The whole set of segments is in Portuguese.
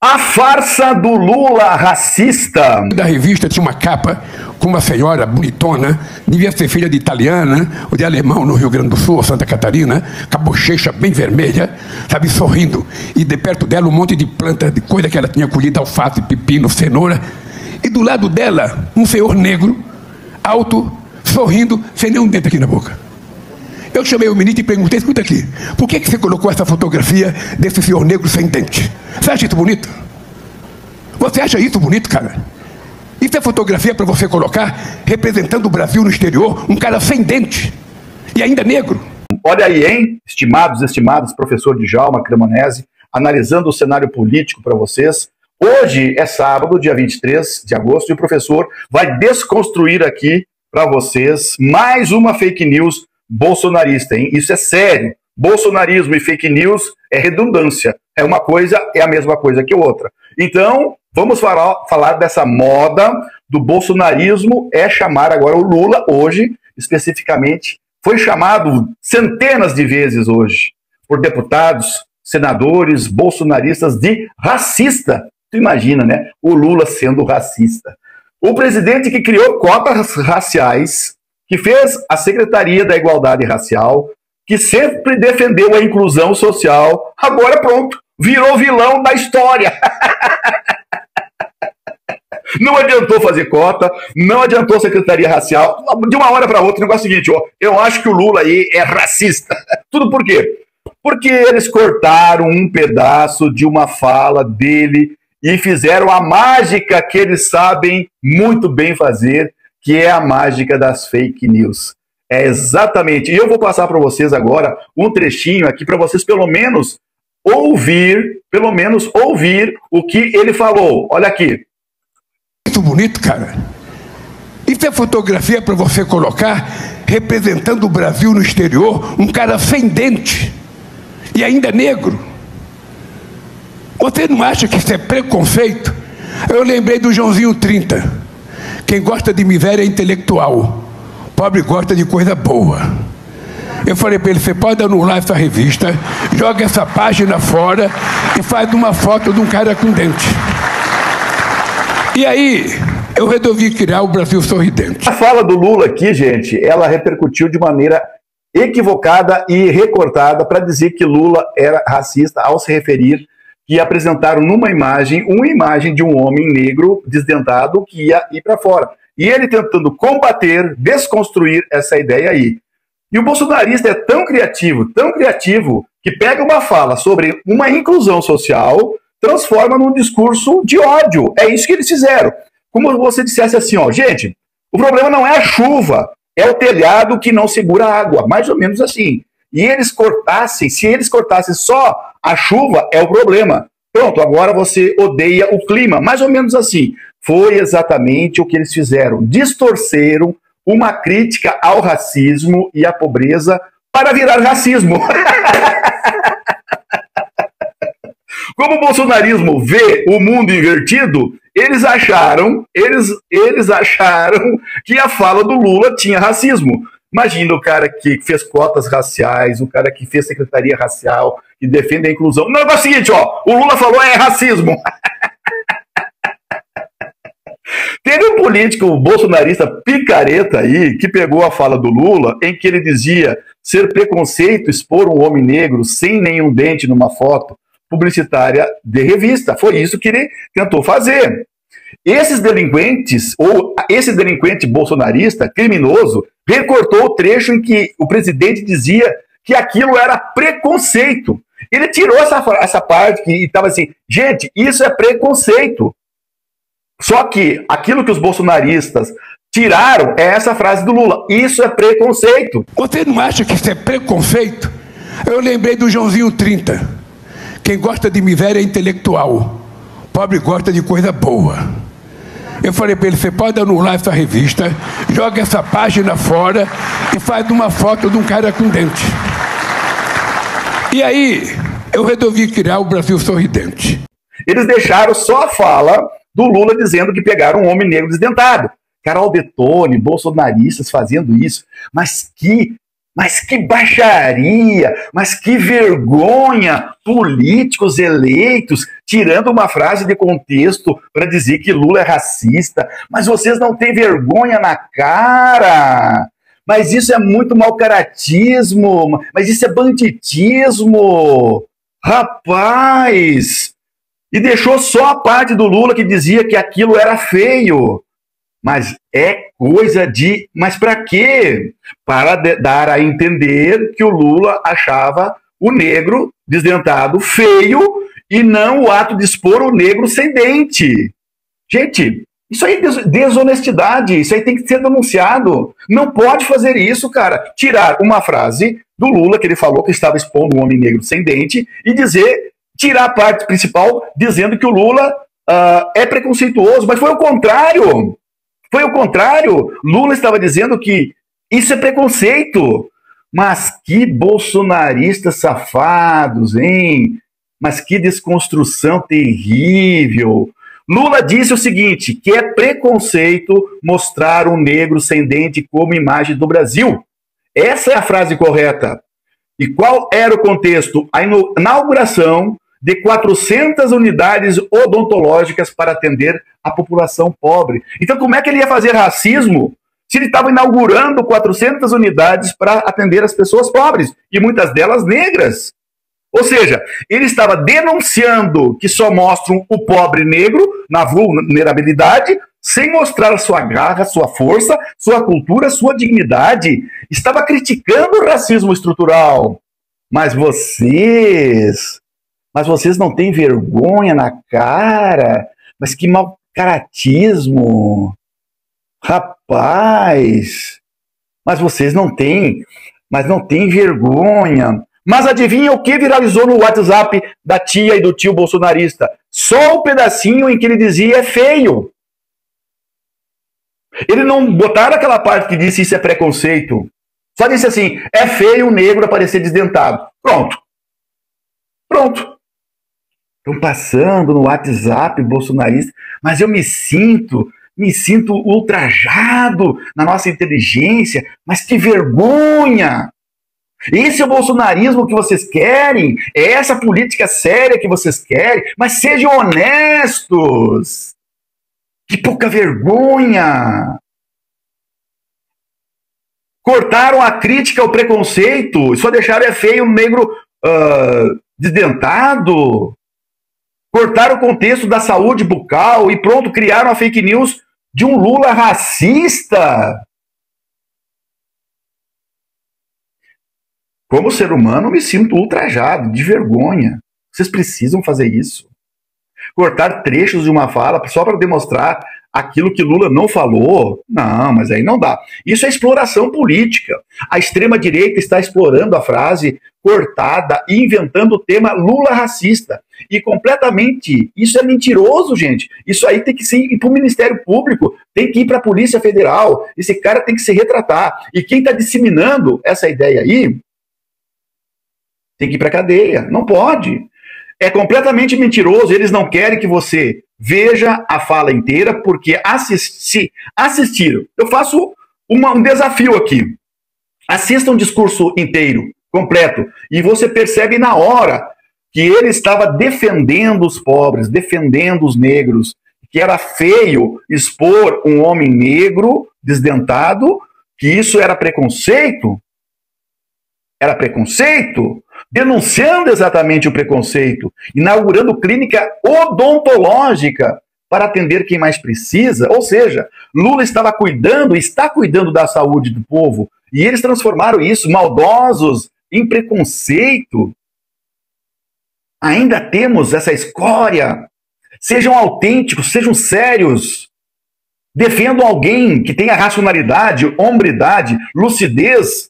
A farsa do Lula racista. Da revista tinha uma capa com uma senhora bonitona, devia ser filha de italiana ou de alemão no Rio Grande do Sul, ou Santa Catarina, com a bochecha bem vermelha, sabe, sorrindo. E de perto dela um monte de planta, de coisa que ela tinha colhido, alface, pepino, cenoura. E do lado dela, um senhor negro, alto, sorrindo, sem nenhum dente aqui na boca. Eu chamei o ministro e perguntei, escuta aqui, por que você colocou essa fotografia desse senhor negro sem dente? Você acha isso bonito? Você acha isso bonito, cara? Isso é fotografia para você colocar representando o Brasil no exterior, um cara sem dente e ainda negro? Olha aí, hein? Estimados, professor Djalma Cremonese, analisando o cenário político para vocês. Hoje é sábado, dia 23 de agosto, e o professor vai desconstruir aqui para vocês mais uma fake news bolsonarista, hein? Isso é sério. Bolsonarismo e fake news é redundância. É uma coisa, é a mesma coisa que outra. Então, vamos falar dessa moda do bolsonarismo, é chamar agora o Lula hoje, especificamente, foi chamado centenas de vezes hoje por deputados, senadores, bolsonaristas de racista. Tu imagina, né? O Lula sendo racista. O presidente que criou cotas raciais, que fez a Secretaria da Igualdade Racial, que sempre defendeu a inclusão social, agora pronto, virou vilão da história. Não adiantou fazer cota, não adiantou Secretaria Racial, de uma hora para outra, o negócio é o seguinte, ó, eu acho que o Lula aí é racista. Tudo por quê? Porque eles cortaram um pedaço de uma fala dele e fizeram a mágica que eles sabem muito bem fazer, que é a mágica das fake news. É exatamente. E eu vou passar para vocês agora um trechinho aqui para vocês pelo menos ouvir o que ele falou. Olha aqui. Muito bonito, cara. Isso é fotografia para você colocar representando o Brasil no exterior, um cara sem dente e ainda negro. Você não acha que isso é preconceito? Eu lembrei do Joãozinho 30. Quem gosta de miséria é intelectual. Pobre gosta de coisa boa. Eu falei para ele, você pode anular essa revista, joga essa página fora e faz uma foto de um cara com dente. E aí, eu resolvi criar o Brasil Sorridente. A fala do Lula aqui, gente, ela repercutiu de maneira equivocada e recortada para dizer que Lula era racista ao se referir que apresentaram numa imagem, uma imagem de um homem negro desdentado que ia ir para fora. E ele tentando combater, desconstruir essa ideia aí. E o bolsonarista é tão criativo, que pega uma fala sobre uma inclusão social, transforma num discurso de ódio. É isso que eles fizeram. Como você dissesse assim, ó, gente, o problema não é a chuva, é o telhado que não segura a água, mais ou menos assim. E se eles cortassem só a chuva, é o problema. Pronto, agora você odeia o clima, mais ou menos assim. Foi exatamente o que eles fizeram. Distorceram uma crítica ao racismo e à pobreza para virar racismo. Como o bolsonarismo vê o mundo invertido, eles acharam que a fala do Lula tinha racismo. Imagina o cara que fez cotas raciais, o cara que fez secretaria racial, que defende a inclusão. Não, é o seguinte, ó, o Lula falou é racismo. Teve um político bolsonarista picareta aí, que pegou a fala do Lula, em que ele dizia ser preconceito expor um homem negro sem nenhum dente numa foto publicitária de revista. Foi isso que ele tentou fazer. Esses delinquentes, ou esse delinquente bolsonarista, criminoso, recortou o trecho em que o presidente dizia que aquilo era preconceito. Ele tirou essa parte que estava assim, gente, isso é preconceito. Só que aquilo que os bolsonaristas tiraram é essa frase do Lula, isso é preconceito. Você não acha que isso é preconceito? Eu lembrei do Joãozinho 30. Quem gosta de miséria é intelectual. Pobre gosta de coisa boa. Eu falei para ele, você pode anular essa revista, joga essa página fora e faz uma foto de um cara com dente. E aí, eu resolvi criar o Brasil Sorridente. Eles deixaram só a fala do Lula dizendo que pegaram um homem negro desdentado. Carol Detone, bolsonaristas fazendo isso. Mas que Mas que baixaria, mas que vergonha, políticos eleitos tirando uma frase de contexto para dizer que Lula é racista. Mas vocês não têm vergonha na cara. Mas isso é muito mau caratismo, mas isso é banditismo. Rapaz! E deixou só a parte do Lula que dizia que aquilo era feio. Mas é coisa de... Mas para quê? Para dar a entender que o Lula achava o negro desdentado feio e não o ato de expor o negro sem dente. Gente, isso aí é desonestidade, isso aí tem que ser denunciado. Não pode fazer isso, cara. Tirar uma frase do Lula, que ele falou que estava expondo um homem negro sem dente, e dizer, tirar a parte principal, dizendo que o Lula é preconceituoso. Mas foi o contrário. Foi o contrário. Lula estava dizendo que isso é preconceito. Mas que bolsonaristas safados, hein? Mas que desconstrução terrível. Lula disse o seguinte, que é preconceito mostrar um negro sem dente como imagem do Brasil. Essa é a frase correta. E qual era o contexto? A inauguração de 400 unidades odontológicas para atender a população pobre. Então, como é que ele ia fazer racismo se ele estava inaugurando 400 unidades para atender as pessoas pobres, e muitas delas negras? Ou seja, ele estava denunciando que só mostram o pobre negro na vulnerabilidade, sem mostrar sua garra, sua força, sua cultura, sua dignidade. Estava criticando o racismo estrutural. Mas vocês não têm vergonha na cara? Mas que mau caratismo! Rapaz! Mas vocês não têm vergonha. Mas adivinha o que viralizou no WhatsApp da tia e do tio bolsonarista? Só o pedacinho em que ele dizia é feio. Ele não botaram aquela parte que disse isso é preconceito. Só disse assim, é feio o negro aparecer desdentado. Pronto. Estão passando no WhatsApp bolsonarista, mas eu me sinto ultrajado na nossa inteligência, mas que vergonha! Esse é o bolsonarismo que vocês querem, é essa política séria que vocês querem, mas sejam honestos! Que pouca vergonha! Cortaram a crítica ao preconceito, só deixaram feio o negro desdentado. Cortaram o contexto da saúde bucal e pronto, criaram a fake news de um Lula racista. Como ser humano, me sinto ultrajado, de vergonha. Vocês precisam fazer isso. Cortar trechos de uma fala só para demonstrar aquilo que Lula não falou. Não, mas aí não dá. Isso é exploração política. A extrema-direita está explorando a frase cortada e inventando o tema Lula racista. E completamente, isso é mentiroso, gente. Isso aí tem que ir para o Ministério Público, tem que ir para a Polícia Federal. Esse cara tem que se retratar. E quem está disseminando essa ideia aí tem que ir para a cadeia. Não pode. É completamente mentiroso. Eles não querem que você veja a fala inteira, porque assistiram. Eu faço um desafio aqui. Assista um discurso inteiro, completo, e você percebe na hora que ele estava defendendo os pobres, defendendo os negros, que era feio expor um homem negro desdentado, que isso era preconceito. Era preconceito, denunciando exatamente o preconceito, inaugurando clínica odontológica para atender quem mais precisa. Ou seja, Lula está cuidando da saúde do povo, e eles transformaram isso, maldosos, em preconceito. Ainda temos essa escória. Sejam autênticos, sejam sérios. Defendam alguém que tenha racionalidade, hombridade, lucidez.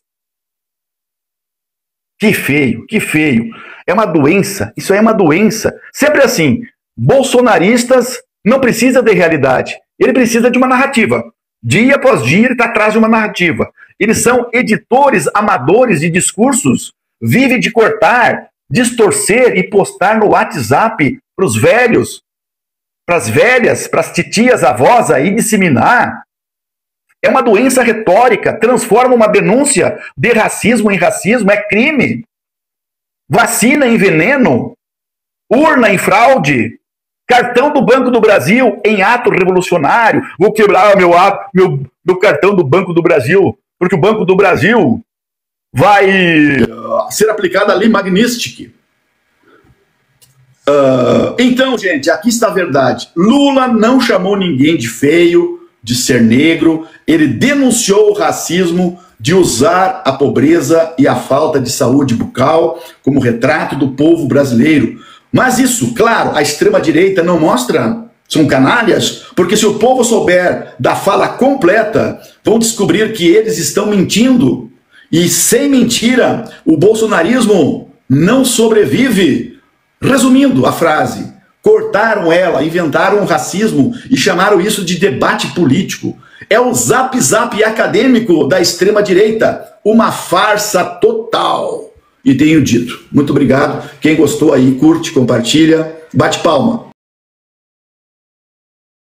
Que feio, que feio. É uma doença, isso aí é uma doença. Sempre assim, bolsonaristas não precisam de realidade. Ele precisa de uma narrativa. Dia após dia ele está atrás de uma narrativa. Eles são editores amadores de discursos, vivem de cortar, distorcer e postar no WhatsApp para os velhos, para as velhas, para as titias, avós aí disseminar. É uma doença retórica, transforma uma denúncia de racismo em racismo, é crime. Vacina em veneno, urna em fraude, cartão do Banco do Brasil em ato revolucionário. Vou quebrar meu cartão do Banco do Brasil, porque o Banco do Brasil vai ser aplicada a lei Magnitsky. Então, gente, aqui está a verdade. Lula não chamou ninguém de feio, de ser negro. Ele denunciou o racismo de usar a pobreza e a falta de saúde bucal como retrato do povo brasileiro. Mas isso, claro, a extrema-direita não mostra. São canalhas, porque se o povo souber da fala completa, vão descobrir que eles estão mentindo. E sem mentira, o bolsonarismo não sobrevive. Resumindo a frase, cortaram ela, inventaram o racismo e chamaram isso de debate político. É o zap-zap acadêmico da extrema-direita, uma farsa total. E tenho dito. Muito obrigado. Quem gostou aí, curte, compartilha, bate palma.